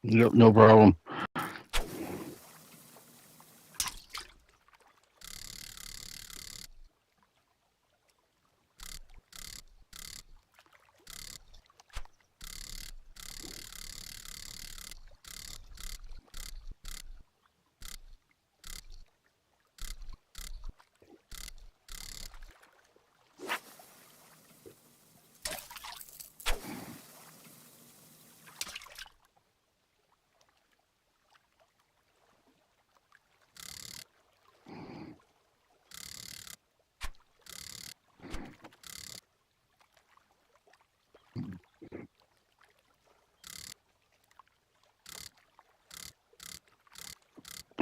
Yep, no problem.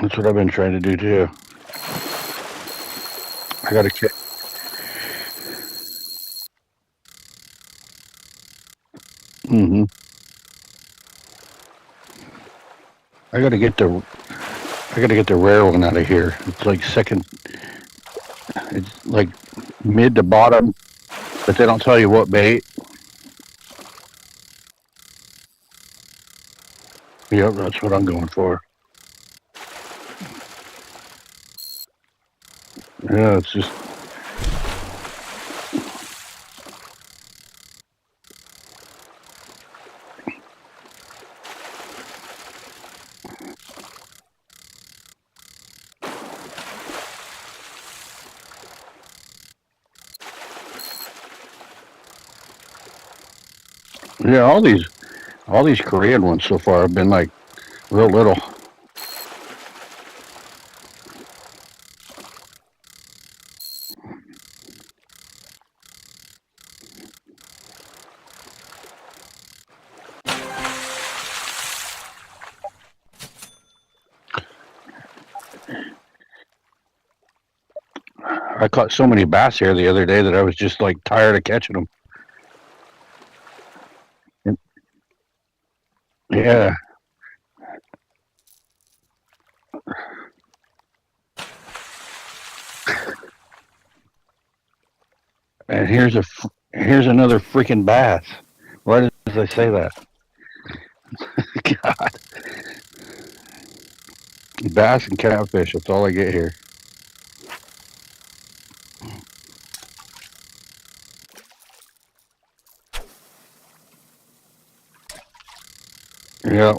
That's what I've been trying to do too. I gotta check. Mm-hmm. I gotta get the I gotta get the rare one out of here. It's like second. It's like mid to bottom, but they don't tell you what bait. Yep, that's what I'm going for. Yeah, it's just yeah. All these Korean ones so far have been like real little. I caught so many bass here the other day that I was just like tired of catching them. And, yeah, and here's another freaking bass. Why did I say that? God, bass and catfish. That's all I get here. Yeah,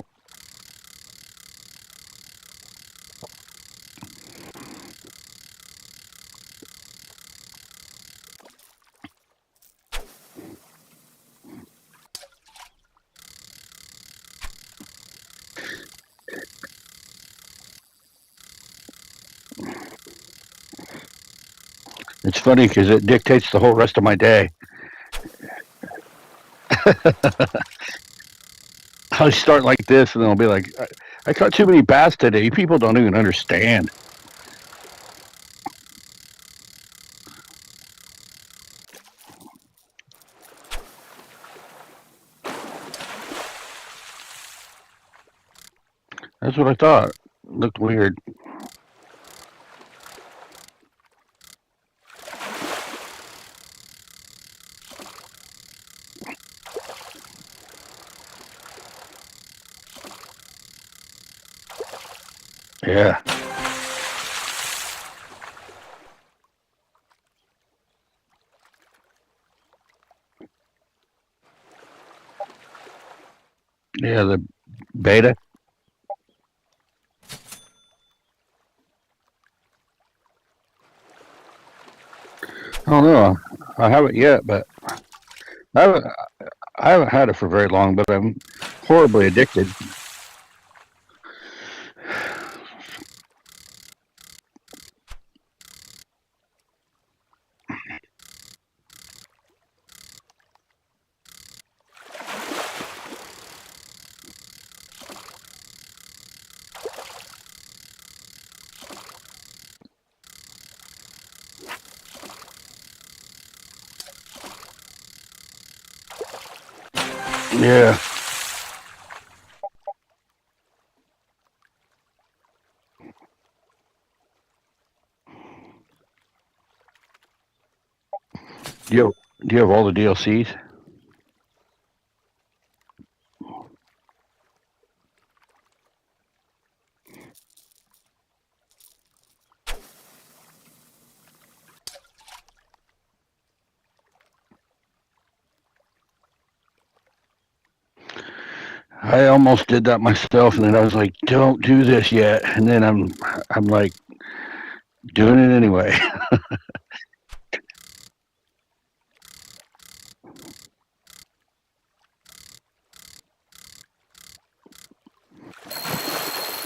It's funny because it dictates the whole rest of my day. I'll start like this, and I'll be like, I caught too many bass today. You people don't even understand. That's what I thought. Looked weird. Yeah. Yeah, the beta. I don't know. I haven't yet, but I haven't, I haven't had it for very long, but I'm horribly addicted. Yeah. Do you, do you have all the DLCs? I almost did that myself, and then I was like, "Don't do this yet." And then I'm like doing it anyway.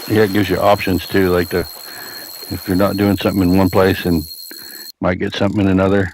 Yeah, it gives you options too. Like if you're not doing something in one place and might get something in another.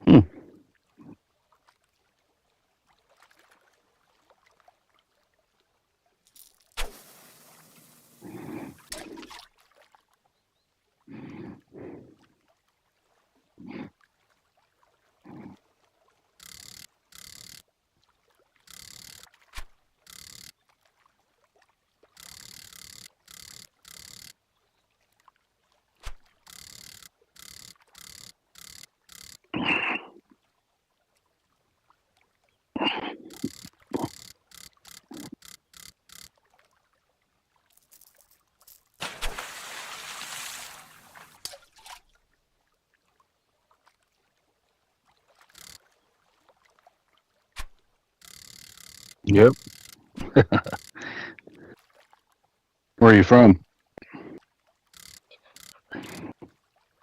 Hmm. Yep. Where are you from?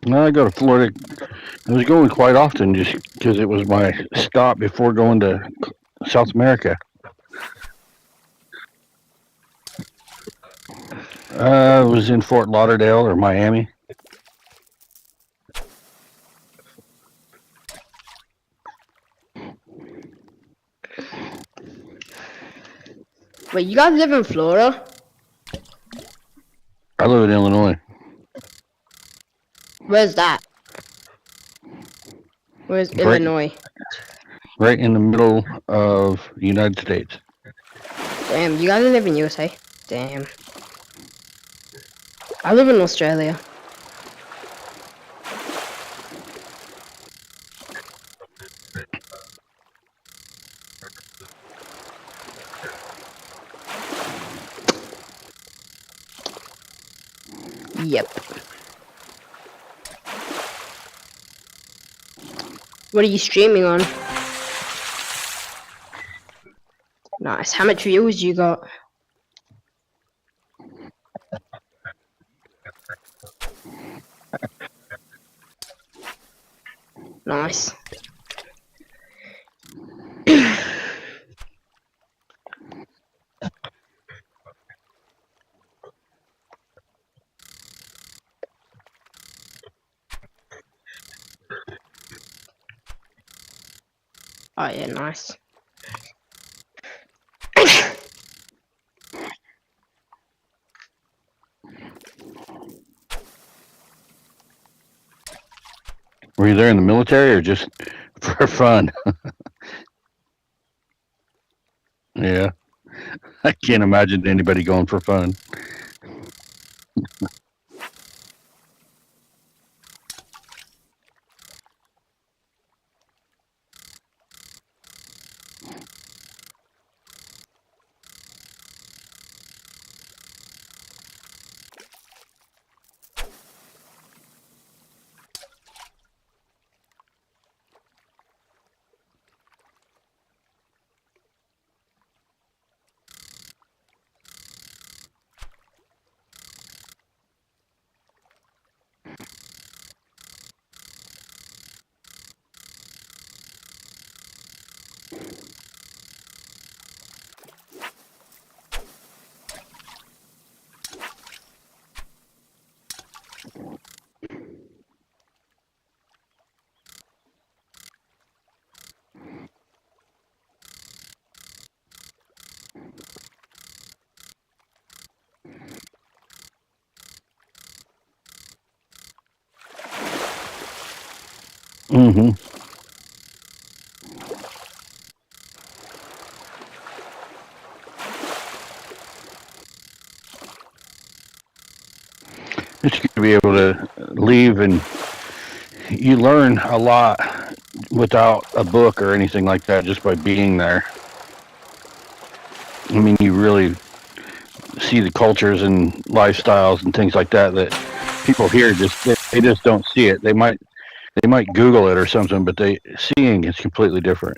No, I go to Florida. I was going quite often just because it was my stop before going to South America. I was in Fort Lauderdale or Miami. Wait, you guys live in Florida? I live in Illinois. Where's that? Where's Right, Illinois? right in the middle of the United States. Damn, you guys live in USA? Damn. I live in Australia. Yep. What are you streaming on? Nice. How much views you got? Nice. Oh yeah, nice. Were you there in the military or just for fun? Yeah, I can't imagine anybody going for fun. Mm-hmm. It's good to be able to leave, and you learn a lot without a book or anything like that just by being there. I mean, you really see the cultures and lifestyles and things like that that people here they just don't see it. They might Google it or something, but they seeing is completely different.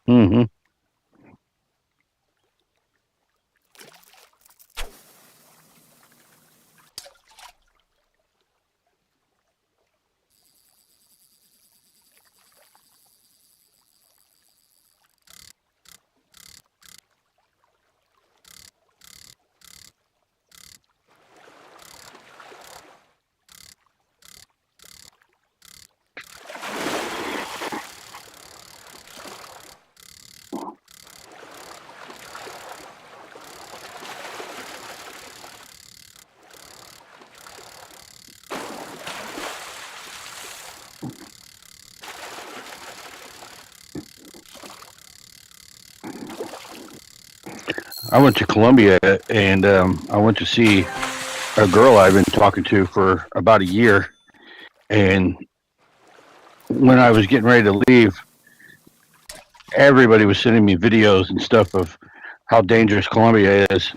Mm-hmm. I went to Columbia, and I went to see a girl I've been talking to for about a year. And when I was getting ready to leave, everybody was sending me videos and stuff of how dangerous Columbia is,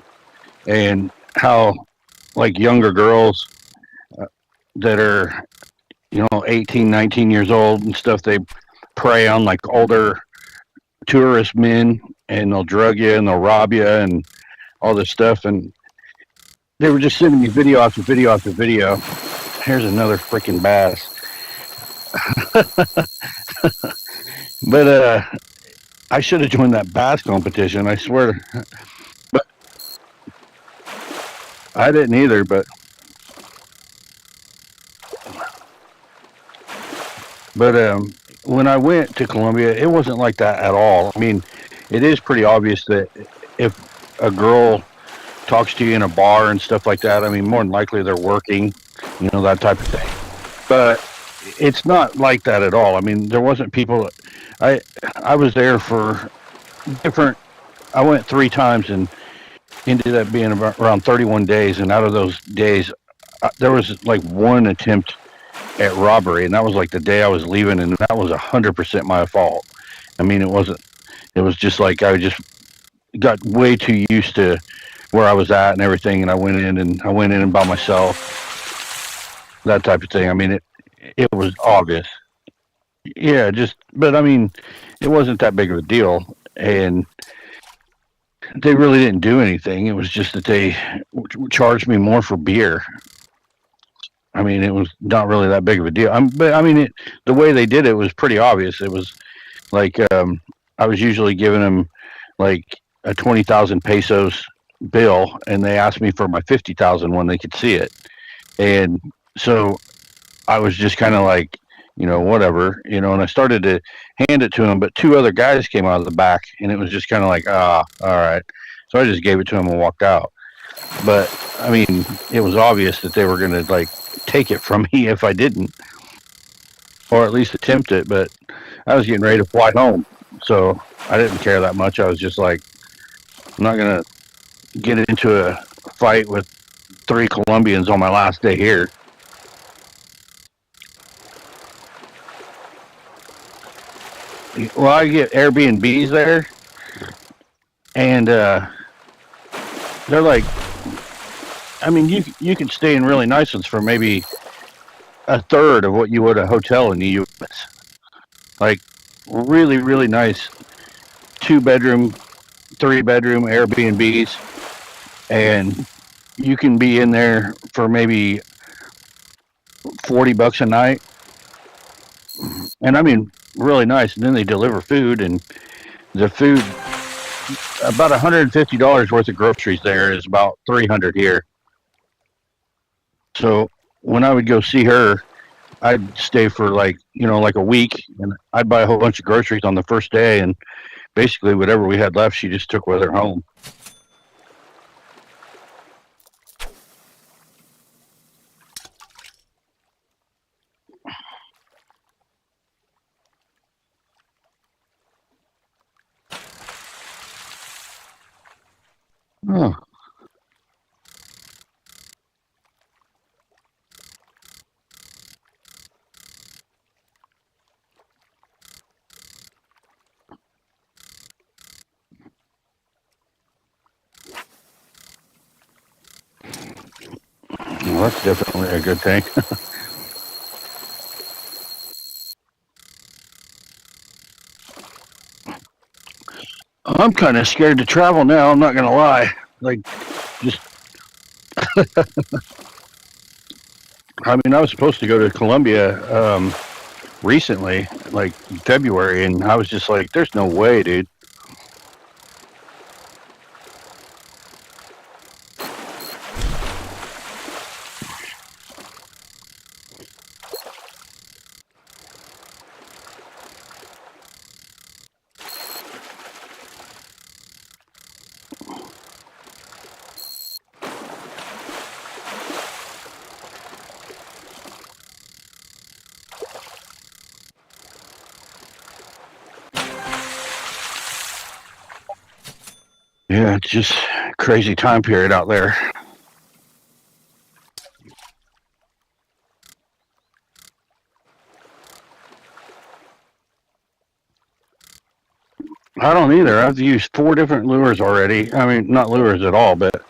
and how like younger girls that are 18, 19 years old and stuff, they prey on like older tourist men, and they'll drug you and they'll rob you and all this stuff. And they were just sending me video after video after video. Here's another freaking bass. But I should have joined that bass competition, I swear. But I didn't either. But But when I went to Colombia, it wasn't like that at all. I mean, it is pretty obvious that if a girl talks to you in a bar and stuff like that, I mean, more than likely they're working, that type of thing. But it's not like that at all. I mean, there wasn't people. I I was there for different. I went 3 times and ended up being around 31 days. And out of those days, there was like one attempt at robbery, and that was like the day I was leaving, and that was 100% my fault. I mean, it wasn't. It was just like I just got way too used to where I was at and everything, and I went in by myself, that type of thing. I mean, it was obvious. Yeah, just but I mean, it wasn't that big of a deal, and they really didn't do anything. It was just that they charged me more for beer. I mean, it was not really that big of a deal. But I mean, the way they did it was pretty obvious. It was like I was usually giving them like a 20,000 pesos bill, and they asked me for my 50,000 when they could see it, and so I was just kind of like, whatever, and I started to hand it to him, but 2 other guys came out of the back, and it was just kind of like, all right. So I just gave it to him and walked out. But I mean, it was obvious that they were going to like take it from me if I didn't, or at least attempt it. But I was getting ready to fly home, so I didn't care that much. I was just like, I'm not going to get into a fight with 3 Colombians on my last day here. Well, I get Airbnbs there, and they're like, I mean, you can stay in really nice ones for maybe a third of what you would a hotel in the U.S. Like really, really nice 2 bedroom, 3 bedroom Airbnbs, and you can be in there for maybe $40 a night, and I mean, really nice. And then they deliver food, and the food about $150 worth of groceries there is about 300 here. So when I would go see her, I'd stay for like like a week, and I'd buy a whole bunch of groceries on the first day, and basically whatever we had left, she just took with her home. Oh, well, that's definitely a good thing. I'm kind of scared to travel now. I'm not gonna lie. Like, just I mean, I was supposed to go to Colombia recently, like February, and I was just like, "There's no way, dude." Yeah, it's just crazy time period out there. I don't either. I've used 4 different lures already. I mean, not lures at all, but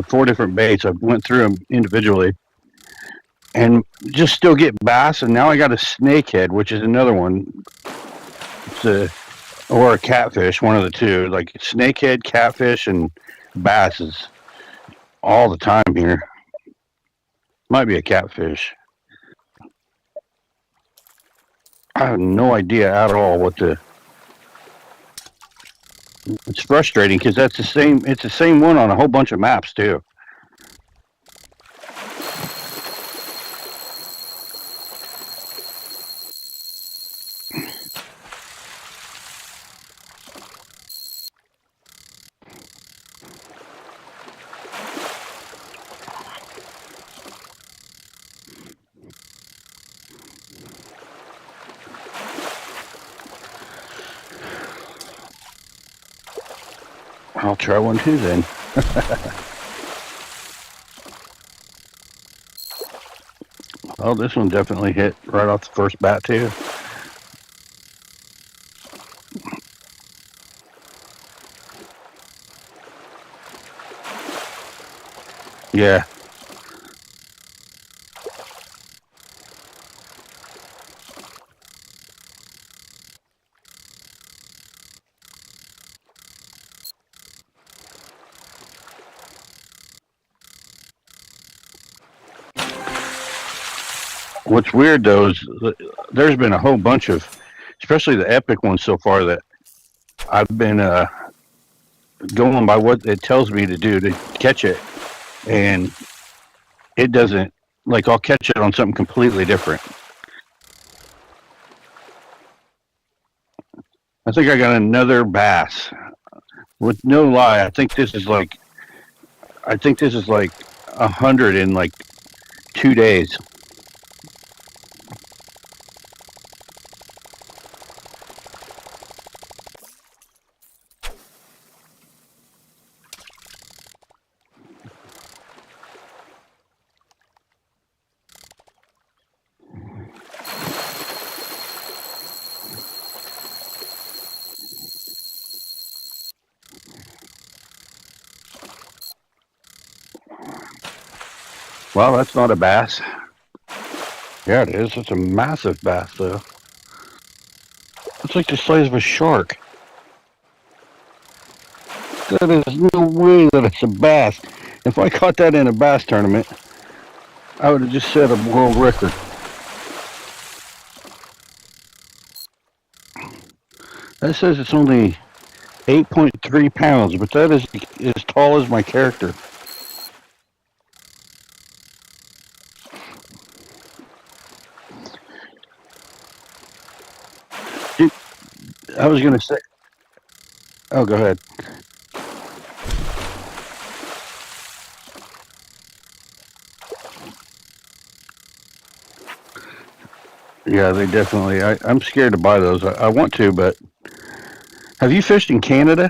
4 different baits. I went through them individually, and just still get bass. And now I got a snakehead, which is another one. It's or a catfish, one of the two. Like snakehead, catfish, and bass is all the time here. Might be a catfish. I have no idea at all what the. It's frustrating because that's the same. It's the same one on a whole bunch of maps too. I'll try one too then. Oh, this one definitely hit right off the first bat too. Yeah. What's weird though is there's been a whole bunch of, especially the epic ones so far, that I've been going by what it tells me to do to catch it, and it doesn't. Like I'll catch it on something completely different. I think I got another bass. With no lie, I think this is like 100 in like 2 days. Well, that's not a bass. Yeah, it is. It's a massive bass, though. It's like the size of a shark. That is no way that it's a bass. If I caught that in a bass tournament, I would have just set a world record. That says it's only 8.3 pounds, but that is as tall as my character. I was going to say, oh, go ahead. Yeah, they definitely, I'm scared to buy those. I want to, but have you fished in Canada?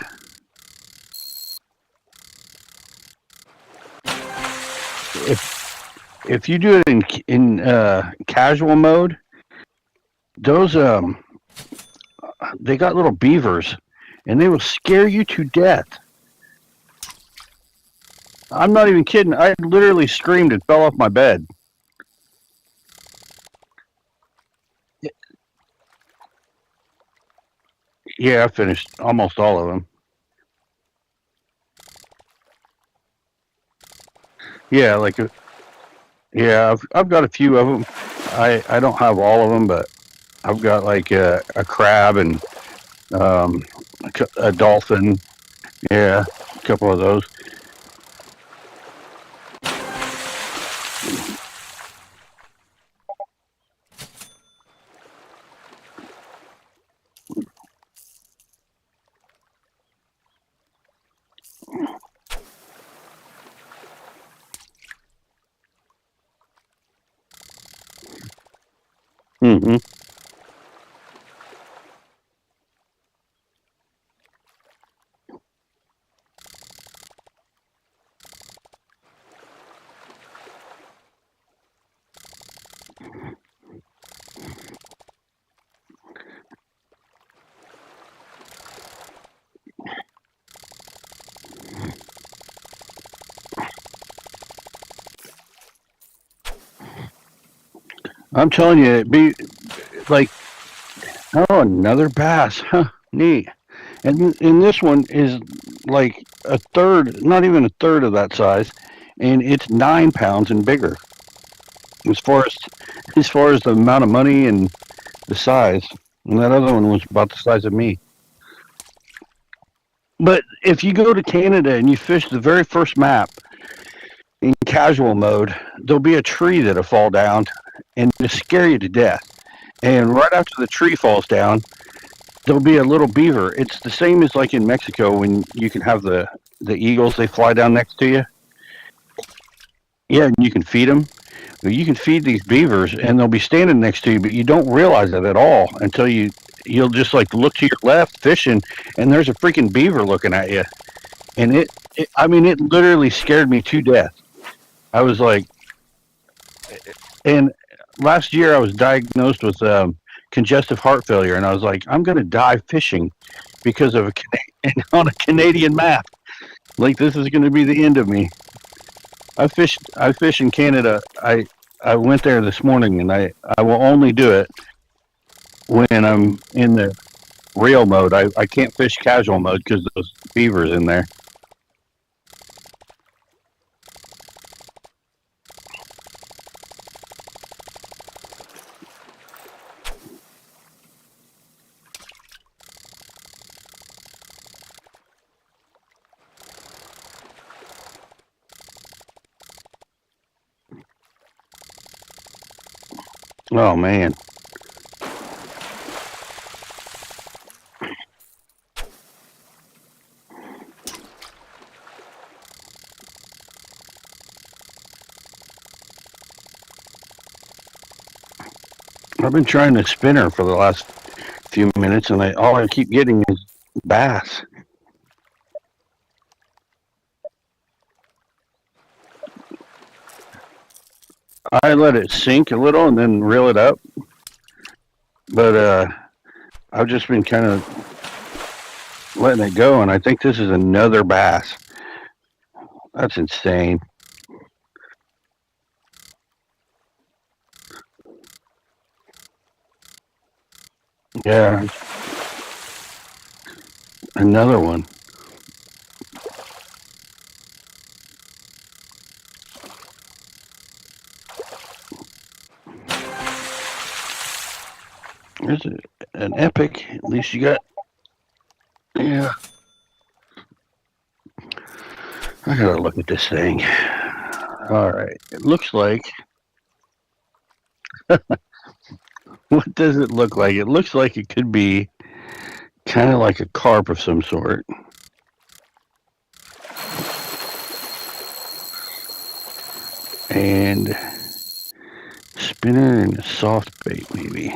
If you do it in casual mode, those they got little beavers, and they will scare you to death. I'm not even kidding. I literally screamed and fell off my bed. Yeah, I finished almost all of them. Yeah, like yeah, I've got a few of them. I don't have all of them, but I've got like a crab and um, a dolphin. Yeah, a couple of those. Hmm. I'm telling you, it'd be like, oh, another bass. Huh, neat. And this one is like a third, not even a third of that size, and it's 9 pounds and bigger. As far as the amount of money and the size, and that other one was about the size of me. But if you go to Canada and you fish the very first map in casual mode, there'll be a tree that'll fall down and just scare you to death. And right after the tree falls down, there'll be a little beaver. It's the same as like in Mexico when you can have the eagles, they fly down next to you. Yeah, and you can feed them. Well, you can feed these beavers, and they'll be standing next to you, but you don't realize it at all until you'll just like look to your left fishing, and there's a freaking beaver looking at you. and I mean, it literally scared me to death. I was like, and last year I was diagnosed with congestive heart failure, and I was like, I'm going to die fishing because of on a Canadian map. Like this is going to be the end of me. I fish in Canada. I went there this morning, and I will only do it when I'm in the real mode. I can't fish casual mode because those beavers in there. Oh man. I've been trying to spinner for the last few minutes, and all I keep getting is bass. I let it sink a little and then reel it up, but I've just been kind of letting it go, and I think this is another bass. That's insane. Yeah, another one. There's an epic. At least you got. Yeah. I gotta look at this thing. All right. It looks like. What does it look like? It looks like it could be kind of like a carp of some sort. And spinner and a soft bait, maybe.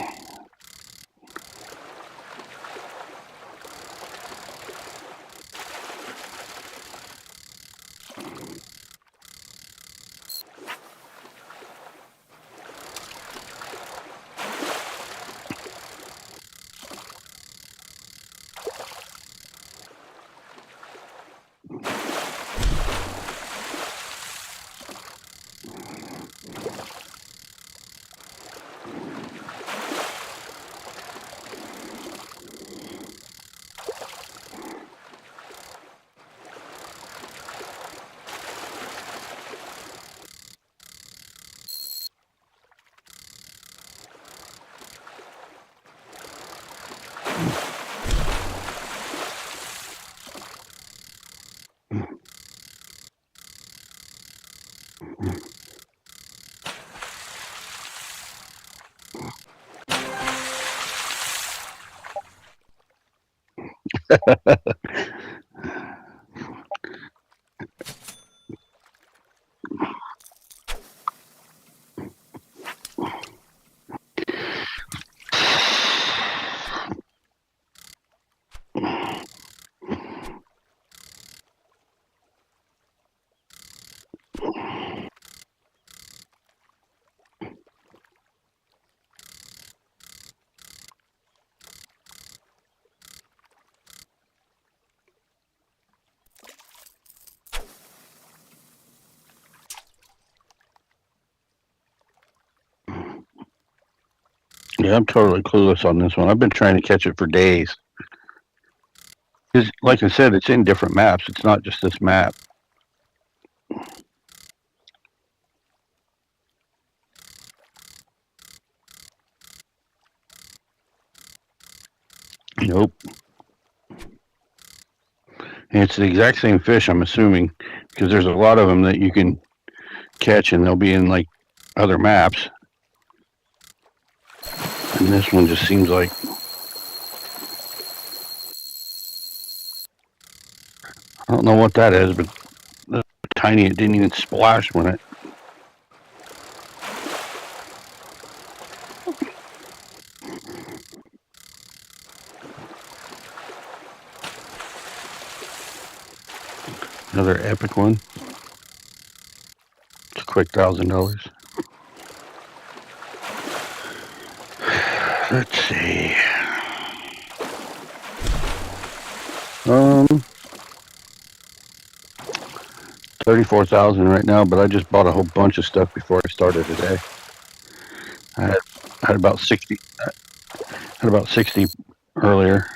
Yeah, I'm totally clueless on this one. I've been trying to catch it for days. Because, like I said, it's in different maps. It's not just this map. Nope. And it's the exact same fish, I'm assuming, because there's a lot of them that you can catch, and they'll be in like other maps. And this one just seems like I don't know what that is, but tiny. It didn't even splash when it. Another epic one. It's a quick $1,000. Let's see. 34,000 right now, but I just bought a whole bunch of stuff before I started today. I had about 60. Had about 60 earlier.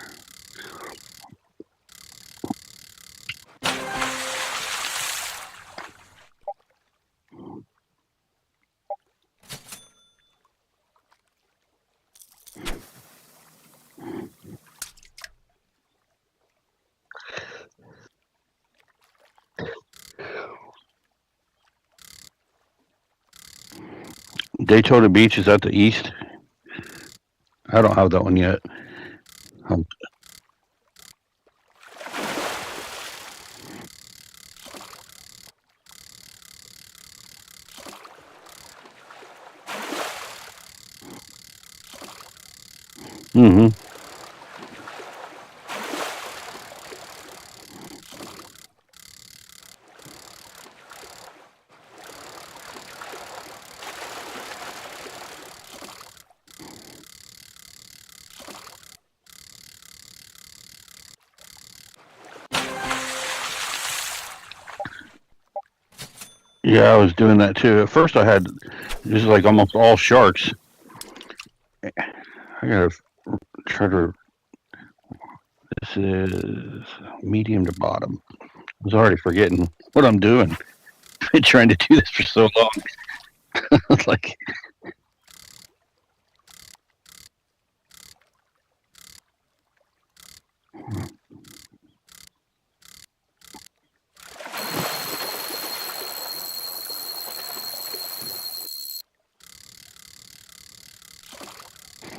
Daytona Beach is at the east. I don't have that one yet. Mm-hmm. Yeah, I was doing that too. At first, I had this is like almost all sharks. I gotta try to. This is medium to bottom. I was already forgetting what I'm doing. I've been trying to do this for so long. It's like,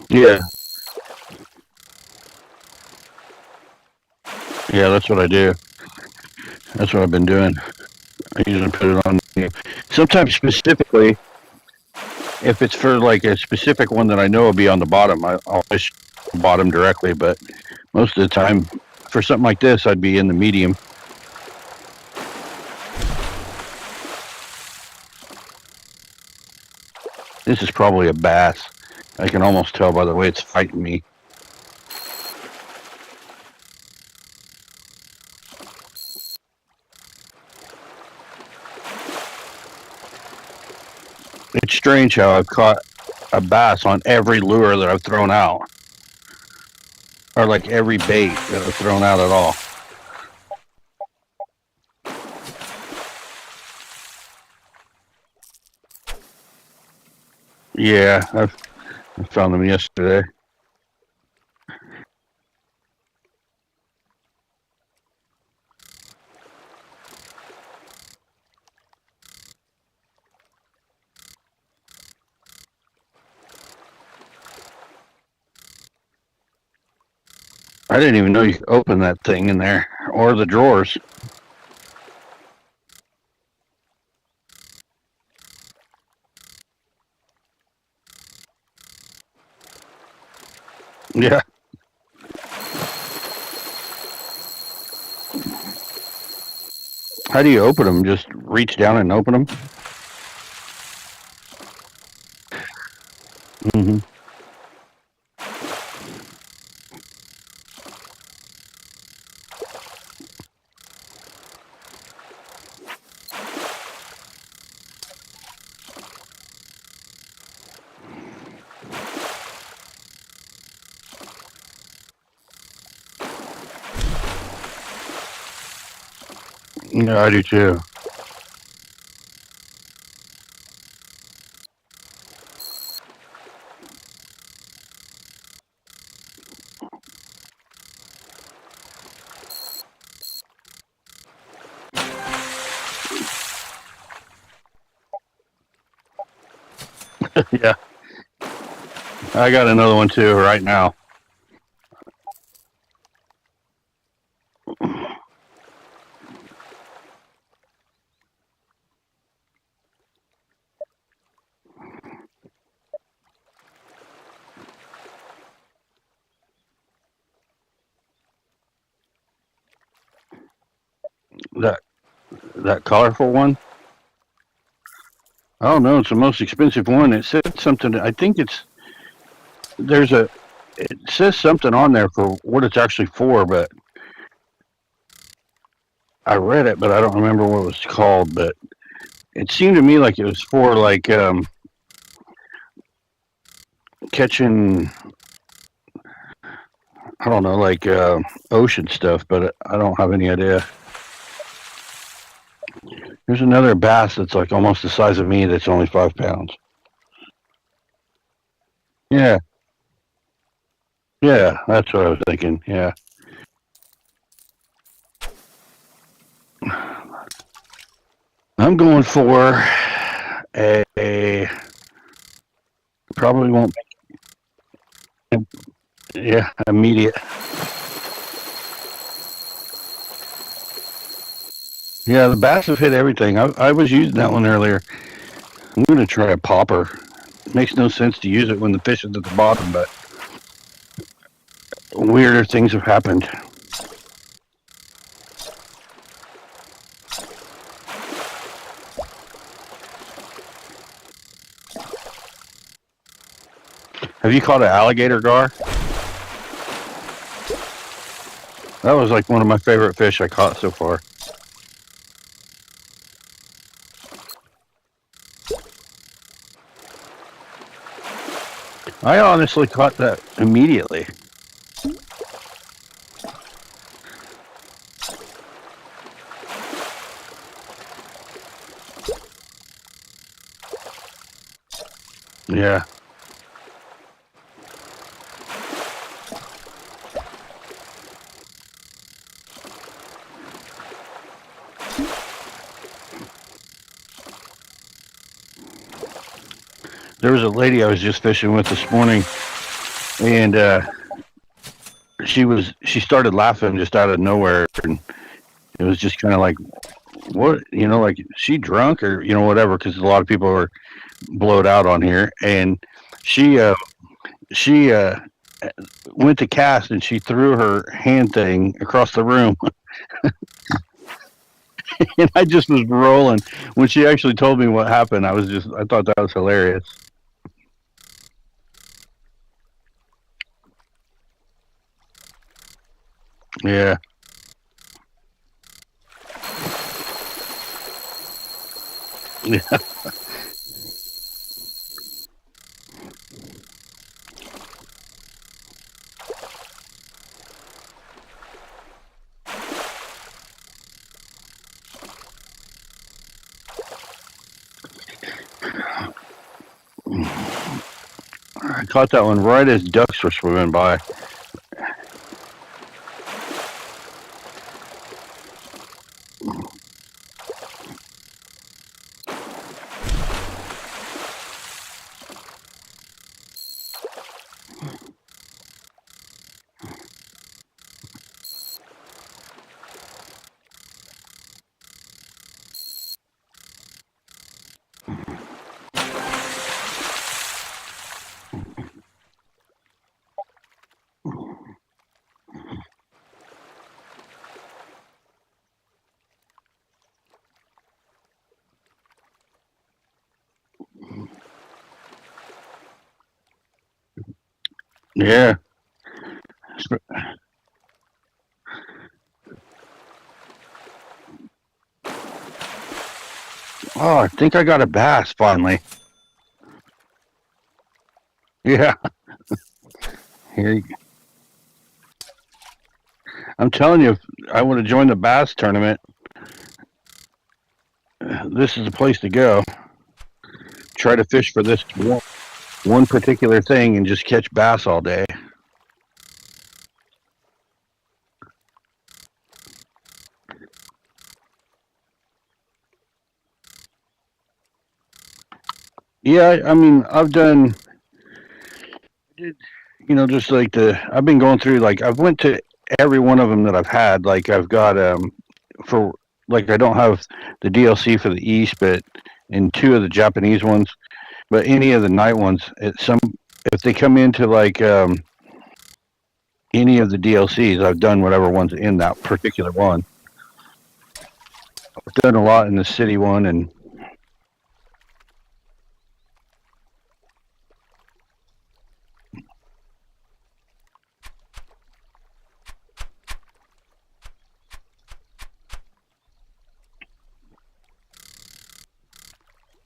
yeah, yeah, that's what I do. That's what I've been doing. I usually put it on. Sometimes specifically, if it's for like a specific one that I know will be on the bottom, I'll fish the bottom directly. But most of the time, for something like this, I'd be in the medium. This is probably a bass. I can almost tell by the way it's fighting me. It's strange how I've caught a bass on every lure that I've thrown out, or like every bait that I've thrown out at all. Yeah, I found them yesterday. I didn't even know you could open that thing in there or the drawers. Yeah. How do you open them? Just reach down and open them? Mm-hmm. Yeah, I do too. Yeah. I got another one too right now. That that colorful one. Oh no, it's the most expensive one. It said something. I think it says something on there for what it's actually for, but I read it, but I don't remember what it was called. But it seemed to me like it was for like catching, I don't know, like ocean stuff, but I don't have any idea. There's another bass that's like almost the size of me that's only 5 pounds. Yeah, yeah, that's what I was thinking. Yeah. I'm going for a probably won't make it, yeah, immediate. Yeah, the bass have hit everything. I was using that one earlier. I'm going to try a popper. It makes no sense to use it when the fish is at the bottom, but weirder things have happened. Have you caught an alligator gar? That was like one of my favorite fish I caught so far. I honestly caught that immediately. Yeah. There was a lady I was just fishing with this morning, and she started laughing just out of nowhere, and it was just kind of like, what, like, is she drunk or whatever? Because a lot of people are blowed out on here, and she went to cast and she threw her hand thing across the room, and I just was rolling when she actually told me what happened. I thought that was hilarious. Yeah. Yeah. I caught that one right as ducks were swimming by. Yeah. Oh, I think I got a bass finally. Yeah. Here you go. I'm telling you, if I would have joined the bass tournament, this is the place to go. Try to fish for this one particular thing and just catch bass all day. Yeah, I mean, just like I've been going through, like, I've went to every one of them that I've had. Like, I've got, for, like, I don't have the DLC for the East, but in two of the Japanese ones, but any of the night ones, if they come into like, any of the DLCs, I've done whatever one's in that particular one. I've done a lot in the city one, and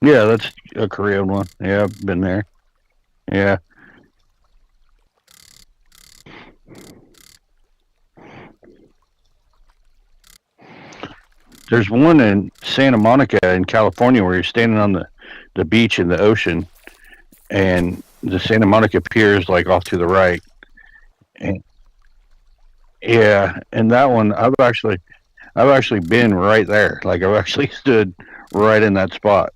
yeah, that's a Korean one. Yeah, I've been there. Yeah. There's one in Santa Monica in California where you're standing on the beach in the ocean, and the Santa Monica pier is like off to the right. And yeah, and that one I've actually been right there. Like I've actually stood right in that spot,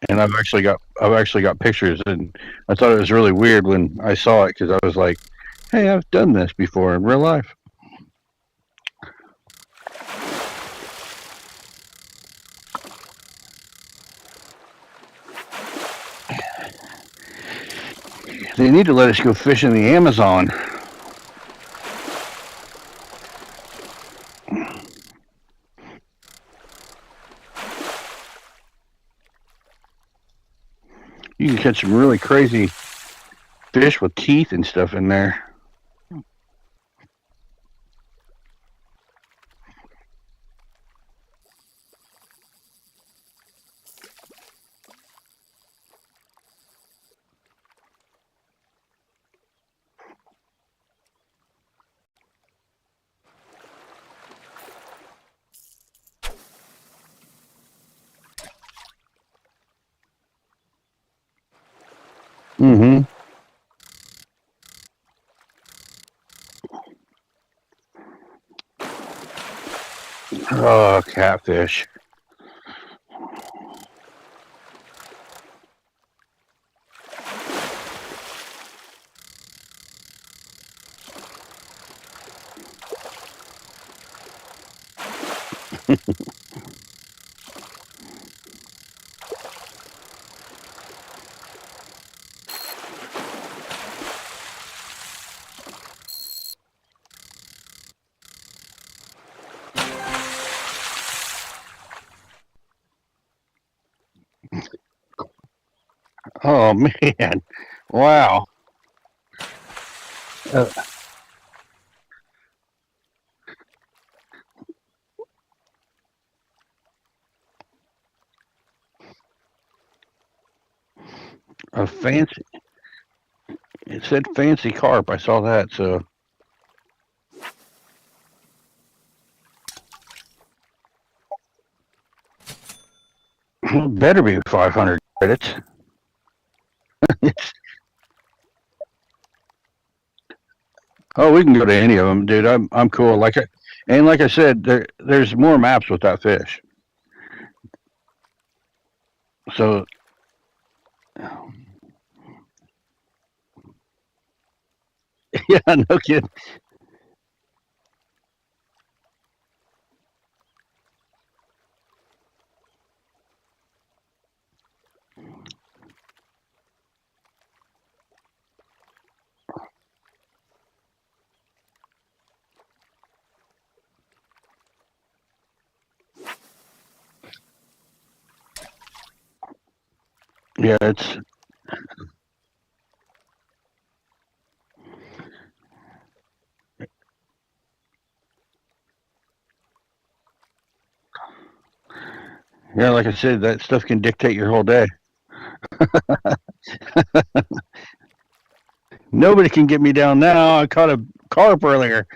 and I've actually got pictures, and I thought it was really weird when I saw it because I was like, hey, I've done this before in real life. They need to let us go fish in the Amazon. You can catch some really crazy fish with teeth and stuff in there. Mm-hmm. Oh, catfish. Oh man, wow. Uh, a fancy. It said fancy carp. I saw that. So better be 500 credits. Oh, we can go to any of them, dude. I'm cool. Like I said, there's more maps with that fish. So yeah, no kidding. Yeah, it's yeah. Like I said, that stuff can dictate your whole day. Nobody can get me down now. I caught a carp earlier.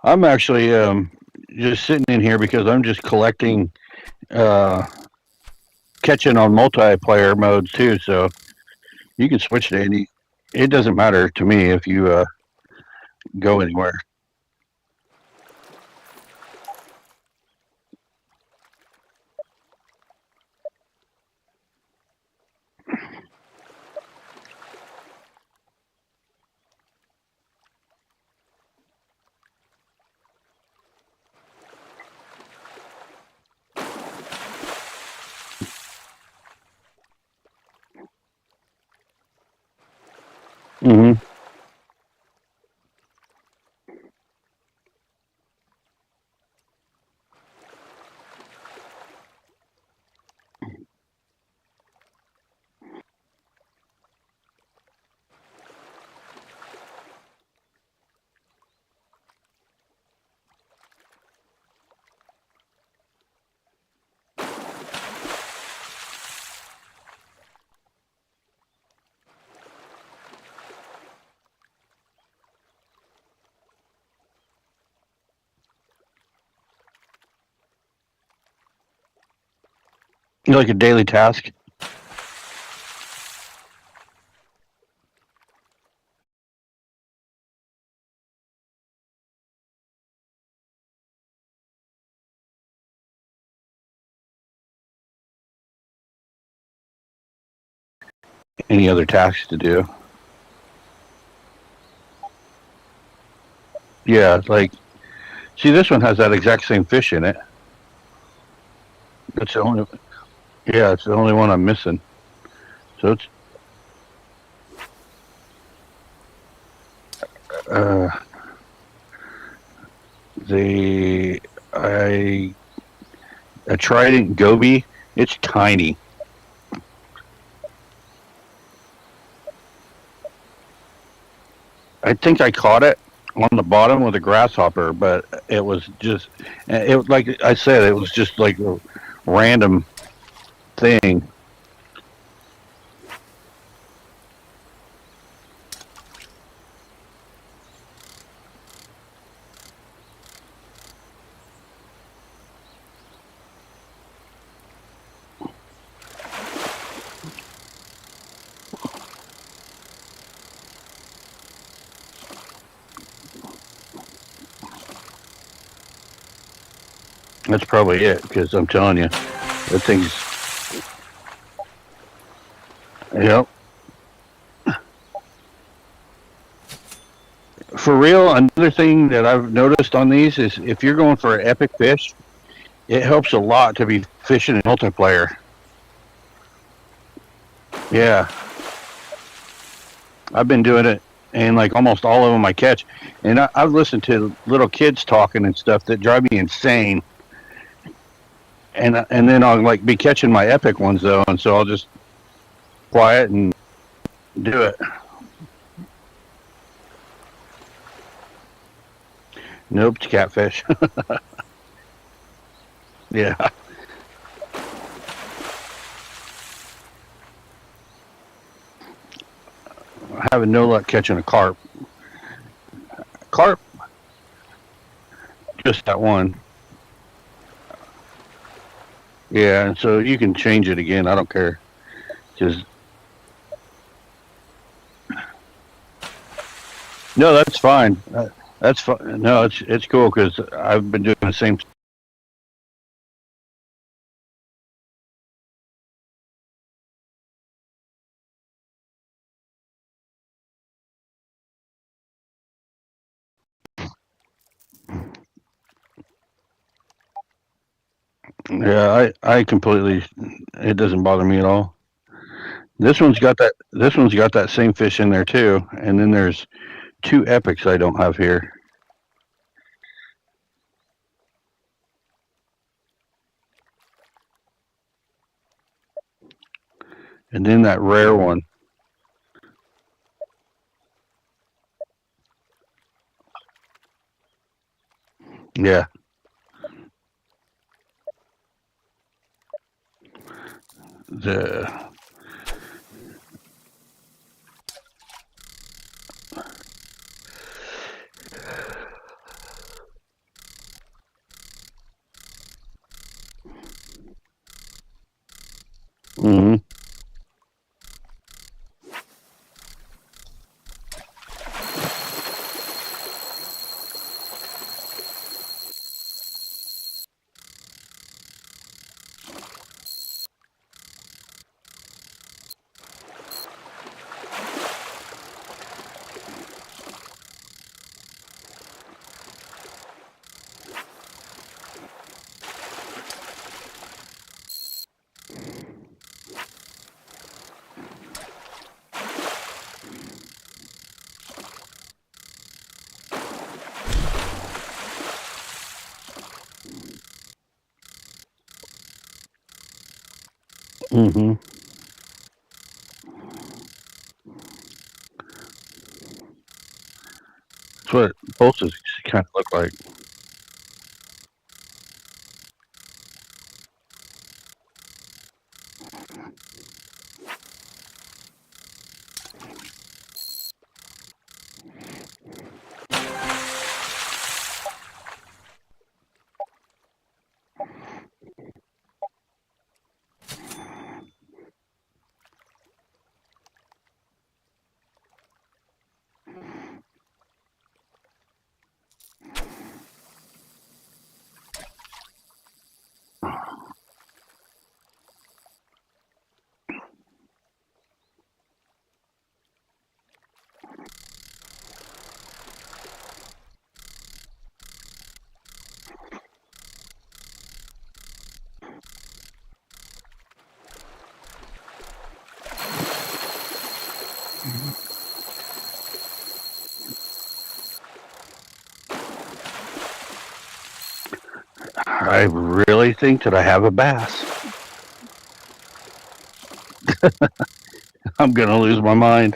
I'm actually just sitting in here because I'm just collecting, uh, catching on multiplayer modes too. So you can switch to any. It doesn't matter to me if you go anywhere. Mm-hmm. Like a daily task. Any other tasks to do? Yeah, like, see, this one has that exact same fish in it. It's the only, yeah, it's the only one I'm missing. So it's, uh, the, I, a trident goby. It's tiny. I think I caught it on the bottom with a grasshopper, but it was just, it like I said, it was just like a random thing. That's probably it, because I'm telling you, that thing's, yep. For real, another thing that I've noticed on these is if you're going for an epic fish, it helps a lot to be fishing in multiplayer. Yeah, I've been doing it, and like almost all of them I catch, and I've listened to little kids talking and stuff that drive me insane. And then I'll like be catching my epic ones though, and so I'll just quiet and do it. Nope, it's catfish. Yeah, having no luck catching a carp. Carp, just that one. Yeah, and so you can change it again. I don't care. Just no, that's fine. That's fine. No, it's cool because I've been doing the same. Yeah, I completely. It doesn't bother me at all. This one's got that. This one's got that same fish in there too. And then there's two epics I don't have here, and then that rare one. Yeah. The. Hmm. Mm-hmm. That's what both of these kind of look like. I really think that I have a bass. I'm gonna lose my mind.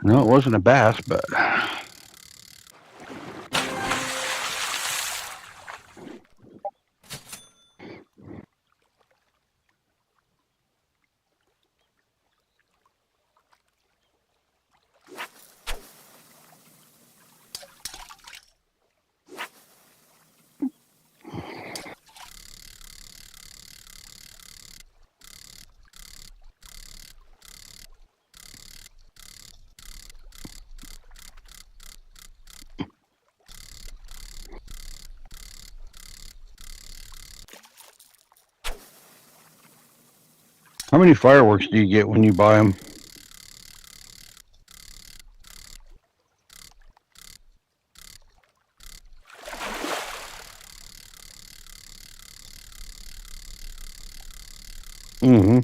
No, it wasn't a bass, but how many fireworks do you get when you buy them? Mm-hmm.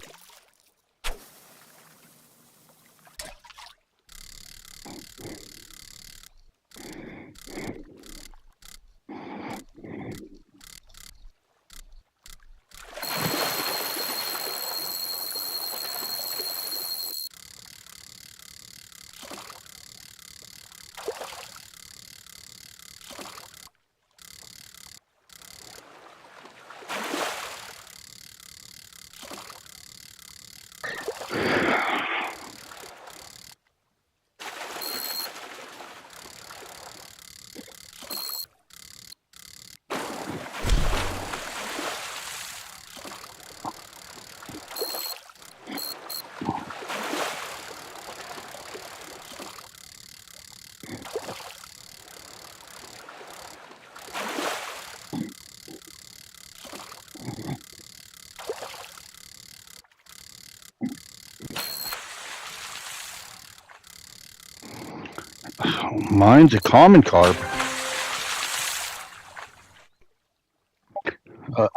Mine's a common carp. Uh,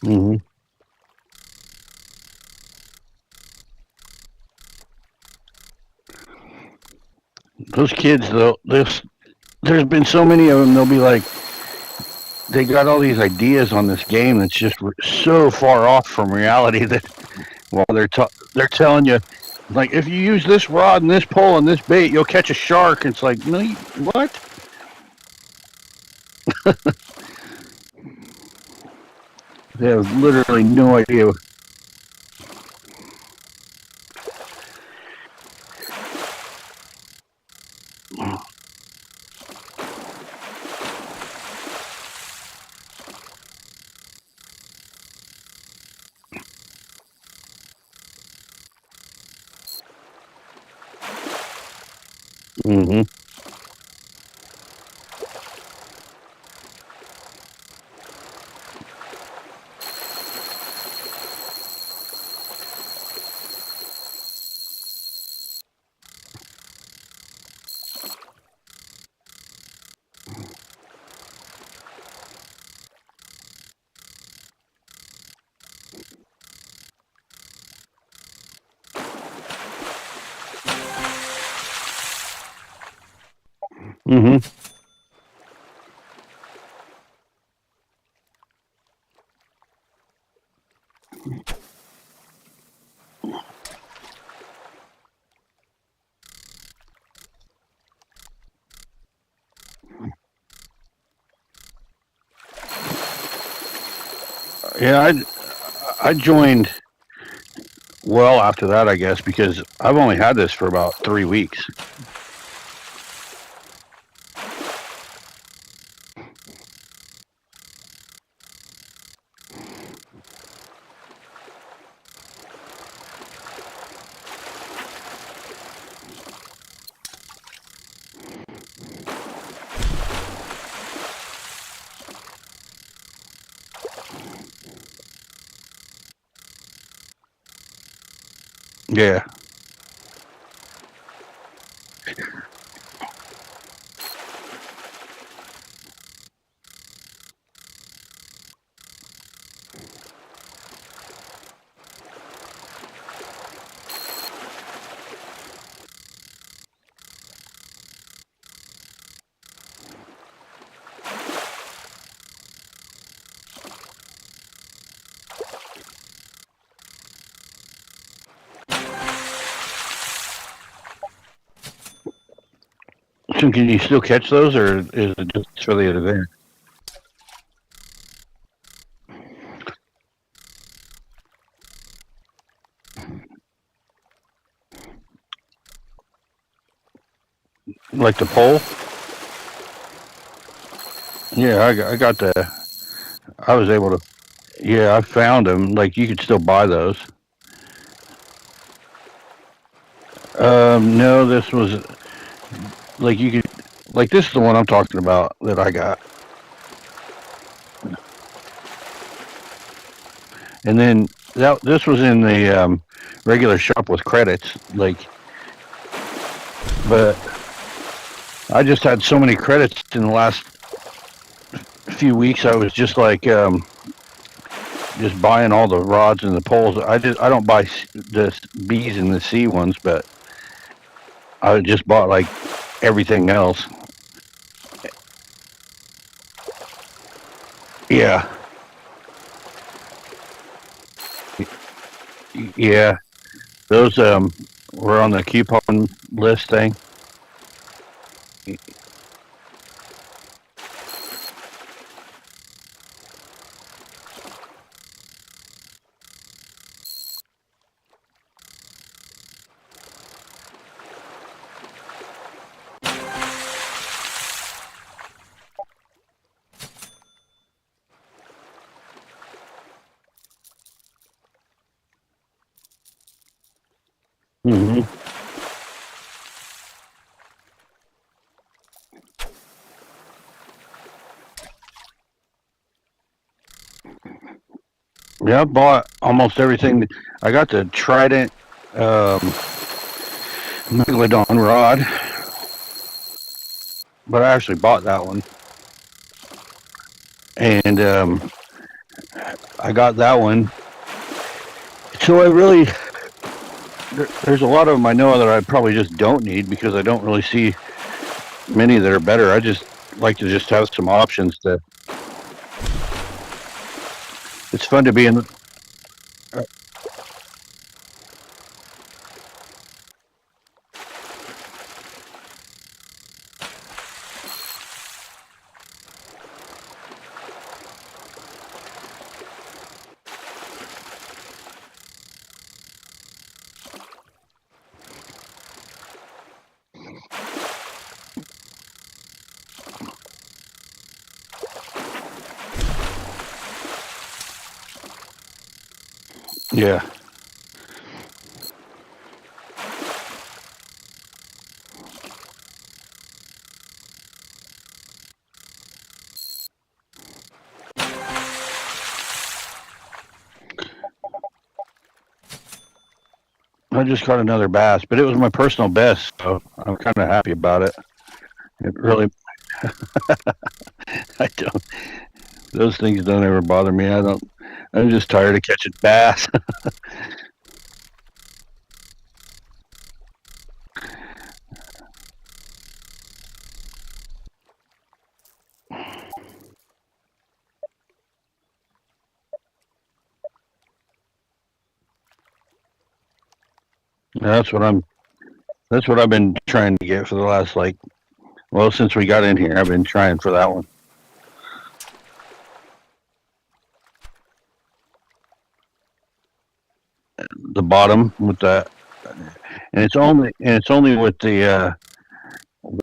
mm-hmm. Those kids, though, there's been so many of them. They'll be like, they got all these ideas on this game that's just so far off from reality that while they're telling you, like, if you use this rod and this pole and this bait, you'll catch a shark. It's like, no, what? They have literally no idea. Mm-hmm. Mm-hmm. Yeah, I joined well after that, I guess, because I've only had this for about 3 weeks. Yeah. So can you still catch those, or is it just for the event? Like the pole? Yeah, I got the. I was able to. Yeah, I found them. Like you could still buy those. No, this was like you could. Like this is the one I'm talking about that I got, and then that this was in the regular shop with credits. Like, but I just had so many credits in the last few weeks. I was just buying all the rods and the poles. I don't buy the B's and the C ones, but I just bought like everything else. Yeah, yeah. Those were on the coupon list thing. Hmm. Yeah, I bought almost everything. I got the Trident Megalodon rod, but I actually bought that one, and I got that one. So I really, there's a lot of them I know that I probably just don't need because I don't really see many that are better. I just like to just have some options to. It's fun to be in. Yeah. I just caught another bass, but it was my personal best, so I'm kind of happy about it. It really, I don't. Those things don't ever bother me. I don't. I'm just tired of catching bass. That's what I'm. That's what I've been trying to get for the last well, since we got in here, I've been trying for that one. The bottom with that, and it's only with the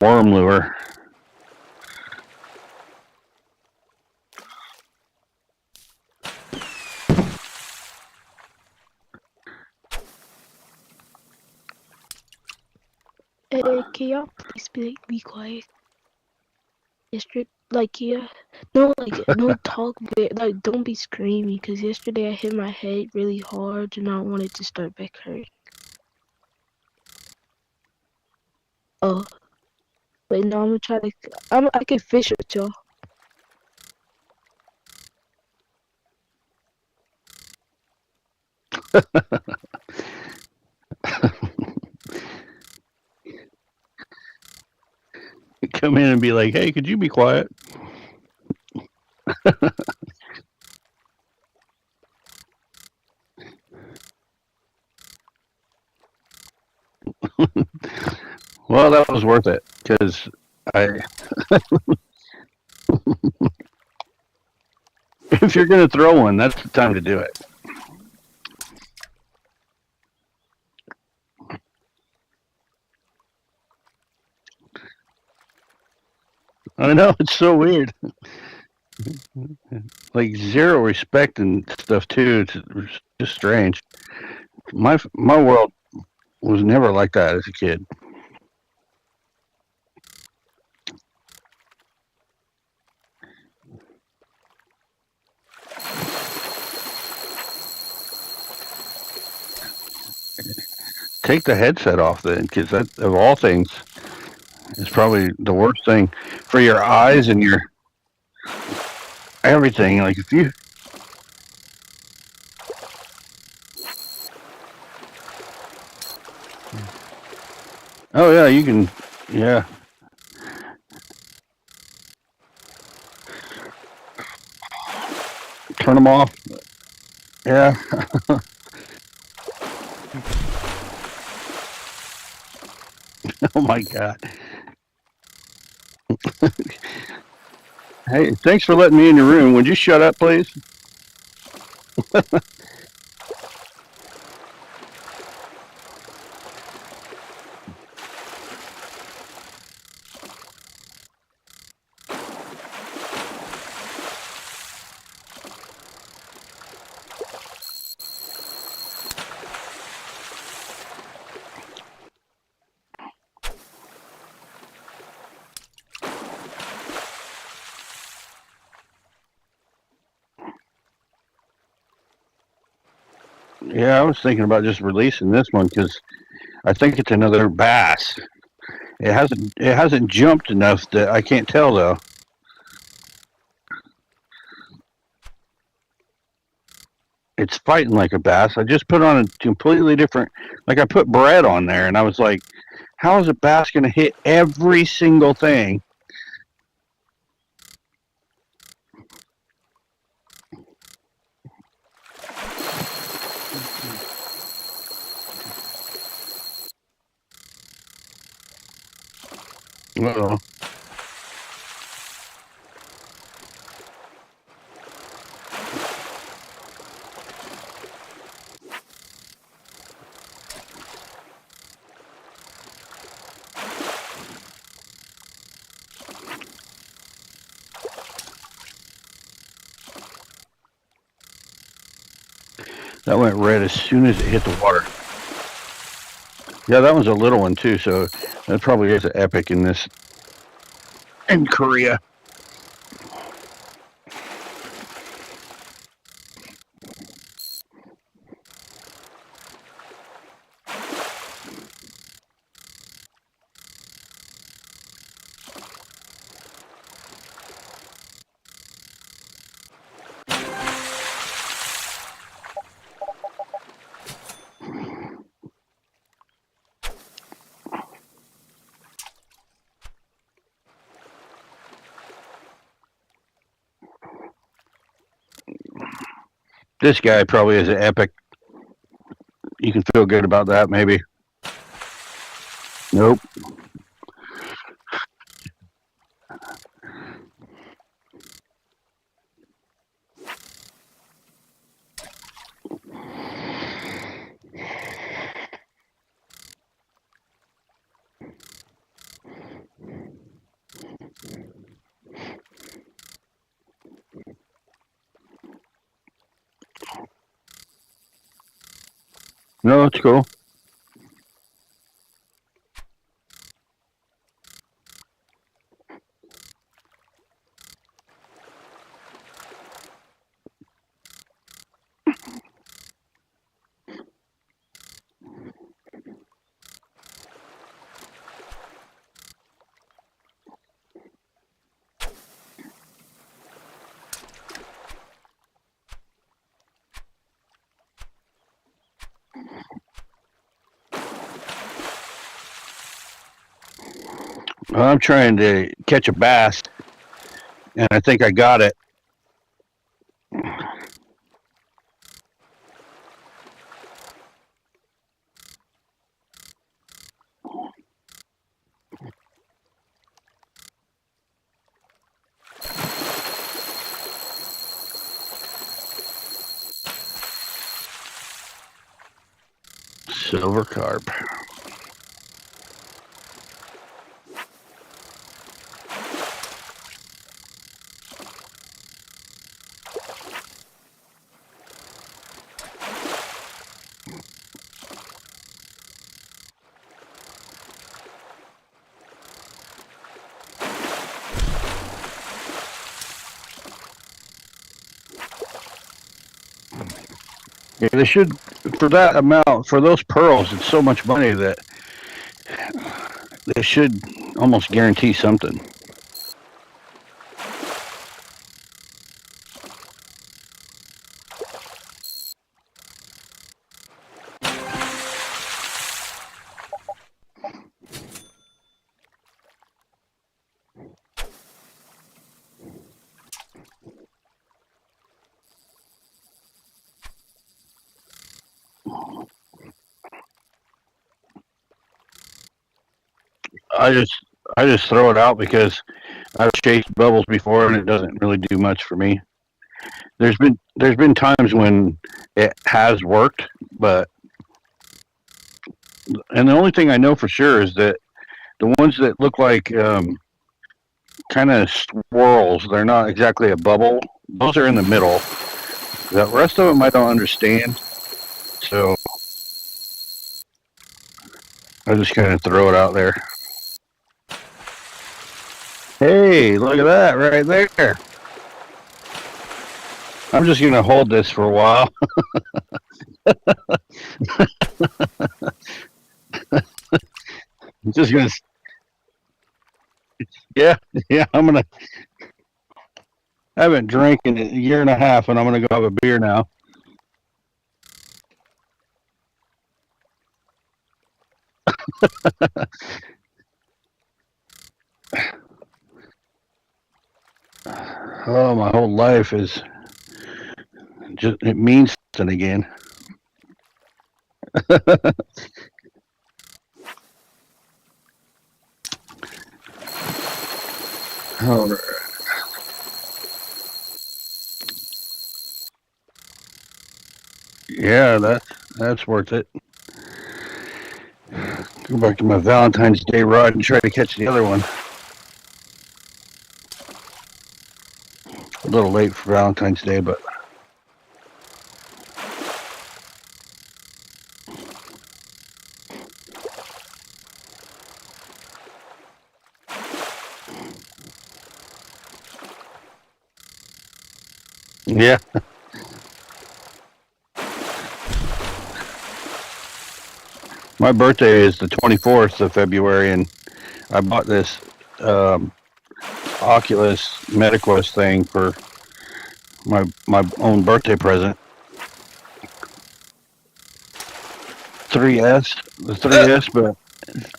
worm lure. Can y'all please be quiet? Yesterday, like, yeah, no, like, no talk, but, like, don't be screaming, because yesterday I hit my head really hard, and I wanted to start back hurting. Oh, wait, no, I'm gonna try to, I can fish with y'all. Come in and be like, "Hey, could you be quiet?" Well, that was worth it because I. If you're gonna throw one, that's the time to do it. I know it's so weird. Like zero respect and stuff too. It's just strange. My world was never like that as a kid. Take the headset off then, because that of all things is probably the worst thing for your eyes and your everything. Like if you, oh yeah, you can, yeah, turn them off. Yeah. Oh my god. Hey, thanks for letting me in your room. Would you shut up, please? Yeah, I was thinking about just releasing this one because I think it's another bass. It hasn't jumped enough that I can't tell though. It's fighting like a bass. I just put on a completely different, like I put bread on there, and I was like, how is a bass going to hit every single thing? Uh-oh. That went red as soon as it hit the water. Yeah, that was a little one too, so that probably is an epic in Korea. This guy probably is an epic. You can feel good about that, maybe. Nope. No, it's cool. I'm trying to catch a bass, and I think I got it. Silver carp. Yeah, they should, for that amount, for those pearls, it's so much money that they should almost guarantee something. I just I just throw it out because I've chased bubbles before and it doesn't really do much for me. There's been times when it has worked, but and the only thing I know for sure is that the ones that look like kind of swirls, they're not exactly a bubble. Those are in the middle. The rest of them I don't understand, so I just kind of throw it out there. Hey, look at that right there. I'm just gonna hold this for a while. I'm just gonna, yeah, yeah. I haven't drank in a year and a half, and I'm gonna go have a beer now. Oh, my whole life is just, it means something again. Oh, yeah, that's worth it. Go back to my Valentine's Day rod and try to catch the other one. A little late for Valentine's Day, but Yeah. My birthday is the 24th of February, and I bought this um, Oculus MetaQuest thing for my own birthday present. 3S, the 3S, but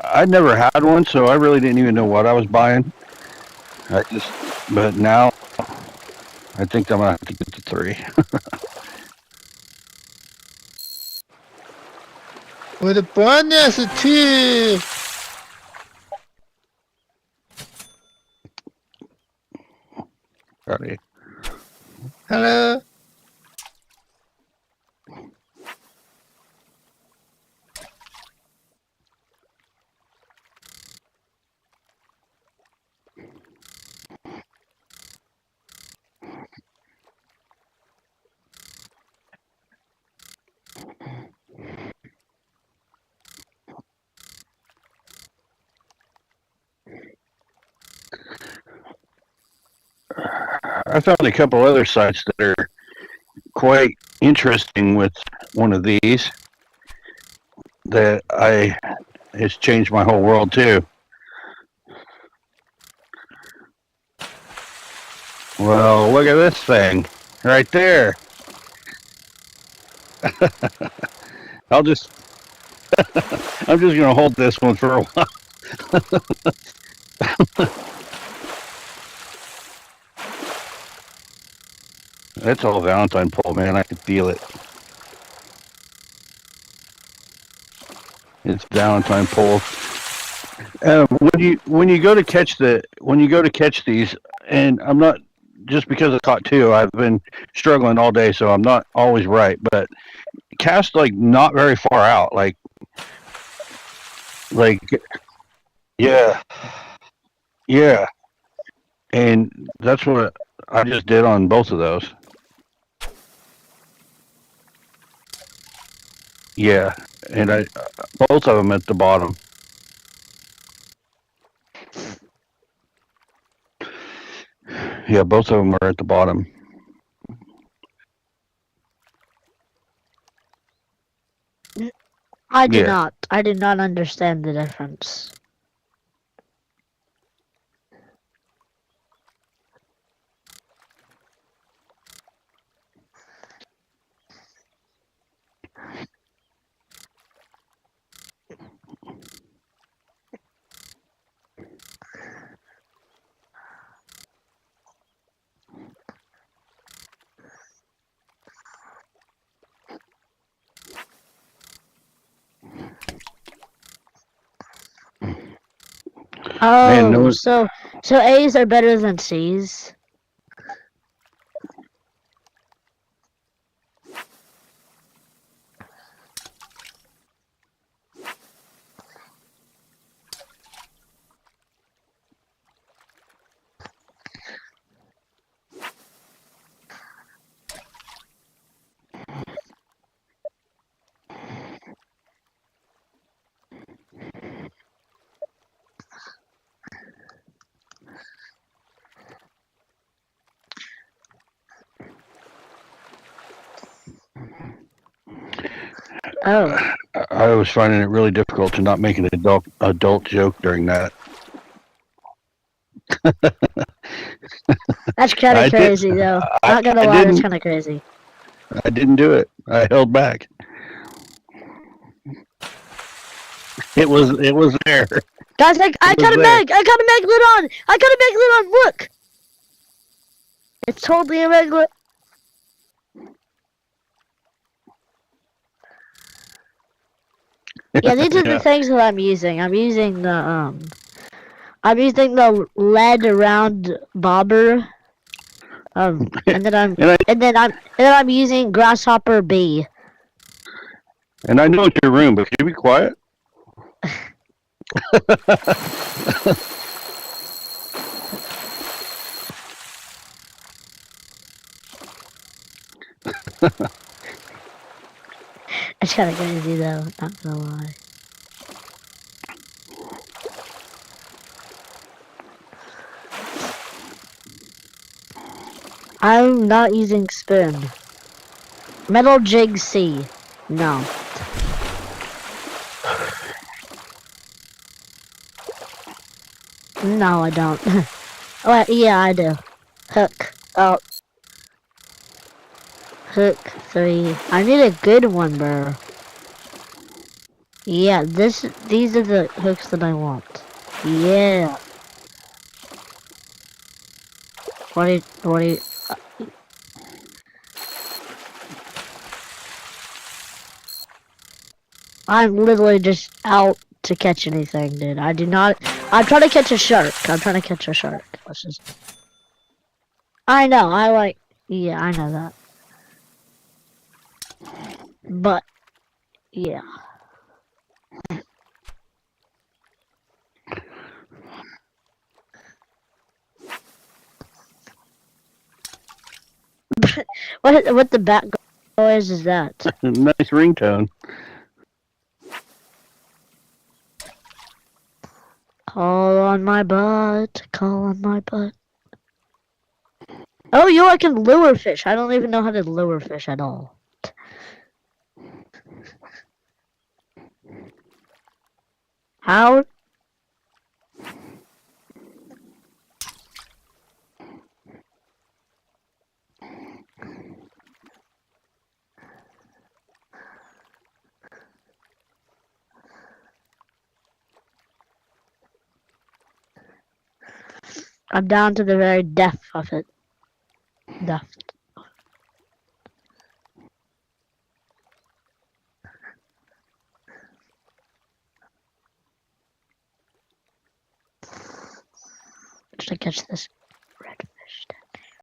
I never had one, so I really didn't even know what I was buying. But now I think I'm gonna have to get the 3.我的 bonus 2. Got it. Hello. I found a couple other sites that are quite interesting with one of these that it's changed my whole world too. Well, look at this thing right there. I'll just I'm just gonna hold this one for a while. That's all Valentine pole, man. I can feel it. It's Valentine pole. When you go to catch these, and I'm not just because I caught 2. I've been struggling all day, so I'm not always right. But cast like not very far out, like yeah, yeah, and that's what I just did on both of those. Yeah, and I both of them at the bottom. Yeah, both of them are at the bottom. I do Yeah. not. I do not understand the difference. Man, Oh, no, so A's are better than C's. Oh, I was finding it really difficult to not make an adult joke during that. that's kind I of did. crazy though. I, Not gonna I lie, that's didn't. kind of crazy. I didn't do it. I held back. It was there. Guys, I was got a there. mag! I got a mag lid on! I got a mag lid on! Look! It's totally a mag lid. Yeah, these are the Yeah. things that I'm using. I'm using the lead around bobber. And then And I'm using grasshopper B. I know it's your room, but can you be quiet? It's kind of crazy though, not gonna lie. I'm not using spoon. Metal jig C. No. No, I don't. Oh, yeah, I do. Hook. Oh. Hook 3. I need a good one, bro. Yeah, these are the hooks that I want. Yeah. What do you, I'm literally just out to catch anything, dude. I do not, I'm trying to catch a shark. I'm trying to catch a shark. Let's just, I know, yeah, I know that. But, yeah. What the bat noise is that? Nice ringtone. Call on my butt, call on my butt. Oh, I can lure fish. I don't even know how to lure fish at all. How? I'm down to the very depth of it. Depth. Should I catch this?